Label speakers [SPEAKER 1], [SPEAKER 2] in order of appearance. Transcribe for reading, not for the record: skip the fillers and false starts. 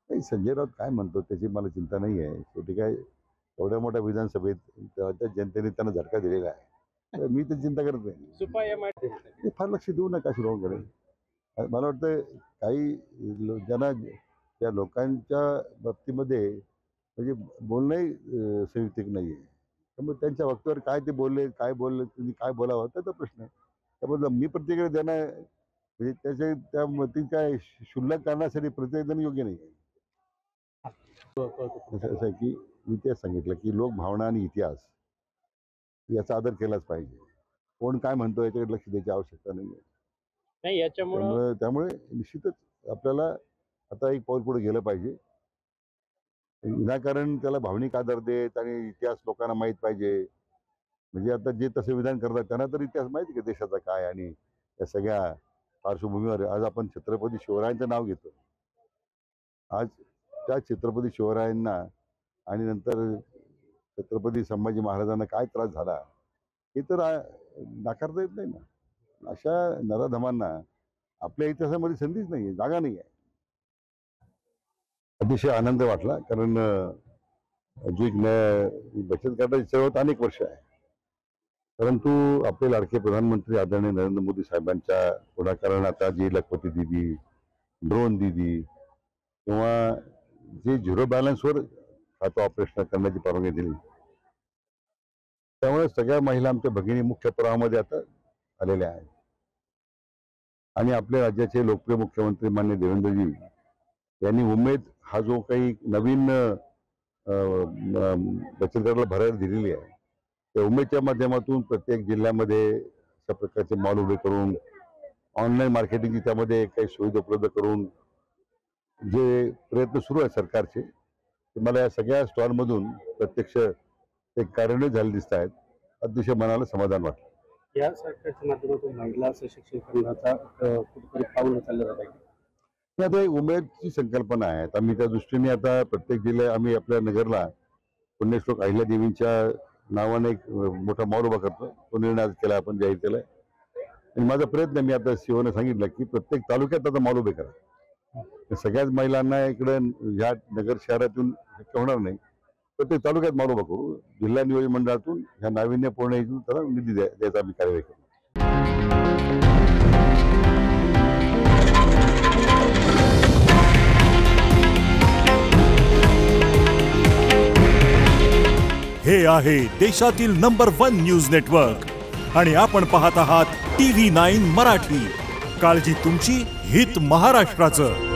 [SPEAKER 1] नाही, संजय राऊत काय म्हणतो त्याची मला चिंता नाही आहे. शेवटी काय एवढ्या मोठ्या विधानसभेत त्या जनतेने त्यांना झटका दिलेला आहे. तर मी तर चिंता करत नाही. ते फार लक्ष देऊ नका शिरोकडे. मला वाटतं काही ज्यांना त्या लोकांच्या बाबतीमध्ये म्हणजे बोलणंही संयुक्तिक नाही आहे. त्यामुळे त्यांच्या वक्तव्यावर काय ते बोलले, काय बोलले, त्यांनी काय बोलावं त्याचा प्रश्न आहे. त्याबद्दल मी प्रतिक्रिया देणं म्हणजे त्या मती काय क्षुल्लक कारणासाठी प्रतिक्रिया देणं योग्य नाही आहे. असं आहे की मी तेच सांगितलं की लोकभावना आणि इतिहास याचा आदर केलाच पाहिजे. कोण काय म्हणतो याच्याकडे लक्ष द्यायची आवश्यकता नाही आहे.
[SPEAKER 2] नाही याच्यामुळे
[SPEAKER 1] त्यामुळे निश्चितच आपल्याला आता एक पाऊल पुढे गेलं पाहिजे. विनाकारण त्याला भावनिक आदर देत आणि इतिहास लोकांना माहीत पाहिजे. म्हणजे आता जे तसे विधान करतात त्यांना तर इतिहास माहिती का देशाचा काय आणि या सगळ्या पार्श्वभूमीवर आज आपण छत्रपती शिवरायांचं नाव घेतो. आज त्या छत्रपती शिवरायांना आणि नंतर छत्रपती संभाजी महाराजांना काय त्रास झाला हे तर नाकारता येत नाही ना. अशा नराधमांना आपल्या इतिहासामध्ये संधीच नाही आहे, जागा नाही आहे. अतिशय आनंद वाटला कारण जो एक बचत गटाची चळवळ अनेक वर्ष आहे. परंतु आपले लाडके प्रधानमंत्री आदरणीय नरेंद्र मोदी साहेबांच्या पुढाकाराने आता जी लखपती दिदी, ड्रोन दिदी किंवा जे झिरो बॅलन्सवर खातं ऑपरेशन करण्याची परवानगी दिली, त्यामुळे सगळ्या महिला आमच्या भगिनी मुख्य प्रवाहामध्ये आता आलेल्या आहेत. आणि आपल्या राज्याचे लोकप्रिय मुख्यमंत्री माननीय देवेंद्रजी यांनी उमेद हा जो काही नवीन बचत गटाला भरायला दिलेली आहे, त्या उमेदच्या माध्यमातून प्रत्येक जिल्ह्यामध्ये अशा प्रकारचे मॉल उभे करून ऑनलाईन मार्केटिंगची त्यामध्ये काही सुविधा उपलब्ध करून जे प्रयत्न सुरू आहेत सरकारचे, ते मला या सगळ्या स्टॉलमधून प्रत्यक्ष ते कार्यान्वित झाले दिसत आहेत. अतिशय मनाला समाधान वाटलं.
[SPEAKER 2] या सरकारच्या माध्यमातून महिला सशक्तीकरणाचा कुठेतरी पाऊल उचललं जात आहे.
[SPEAKER 1] आता एक उमेदची संकल्पना आहे. आम्ही त्या दृष्टीने आता प्रत्येक जिल्ह्यात आम्ही आपल्या नगरला पुण्यश्लोक अहिल्यादेवींच्या नावाने एक मोठा मॉल उभा करतो. तो निर्णय केला, आपण जाहीर केलाय. आणि माझा प्रयत्न मी आता सीओने सांगितलं की प्रत्येक तालुक्यात आता मॉल उभे करा. सगळ्याच महिलांना इकडे ह्या नगर शहरातून शक्य होणार नाही. प्रत्येक तालुक्यात मॉल उभा करू. जिल्हा नियोजन मंडळातून ह्या नाविन्यपूर्ण इथून त्याला निधी द्यायचा आम्ही कार्यवाही करू.
[SPEAKER 3] हे आहे देशातील नंबर 1 न्यूज नेटवर्क आणि आपण पाहत आहात TV9 मराठी. काळजी तुमची, हित महाराष्ट्राचं.